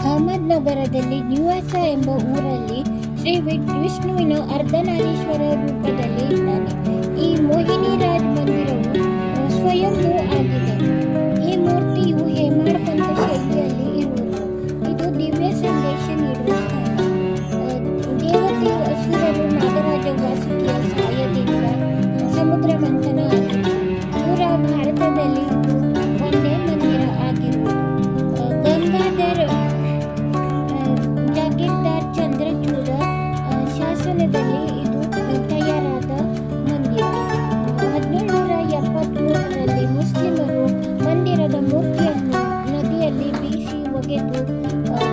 ಅಹಮದ್ನಗರದಲ್ಲಿ ನಿವಾಸ ಎಂಬ ಊರಲ್ಲಿ ಶ್ರೀ ವಿಷ್ಣುವಿನ ಅರ್ಧನಾರೀಶ್ವರ ರೂಪದಲ್ಲಿ ಇದ್ದಾನೆ. ಈ ಮೋಹಿನಿ ರಾಜ್ ಮಂದಿರವು ಸ್ವಯಂಭೂ ಆಗಿದೆ. ಈ ಮೂರ್ತಿಯು ಹೇಮಾಡ್ಪಂಥ ಶೈಲಿಯಲ್ಲಿ ಇರುವುದು. ಇದು ದಿವ್ಯ ಸಂದೇಶ ನೀಡುವ ಸ್ಥಾನ. ದೇವತೆ ಅಸುರರು ನಾಗರಾಜ ವಾಸುಕಿಯ ಸಹಾಯದಿಂದ ಸಮುದ್ರ ಮಂಥನ ಆಗಿದೆ. ಪೂರ ಭಾರತದಲ್ಲಿ ಒಂದೇ ಮಂದಿರ ಆಗಿರುವುದು. ಗಂಗಾಧರ್ ಜಾಗೀರ್ದಾರ್ ಚಂದ್ರಚೂಡ ಶಾಸನದಲ್ಲಿ ಇದು ತಯಾರಾದ ಮಂದಿರ. 1773ರಲ್ಲಿ ಮುಸ್ಲಿಮರು ಮಂದಿರದ ಮೂರ್ತಿಯನ್ನು ನದಿಯಲ್ಲಿ ಬೀಸಿ ಒಗೆದು ನಂತರ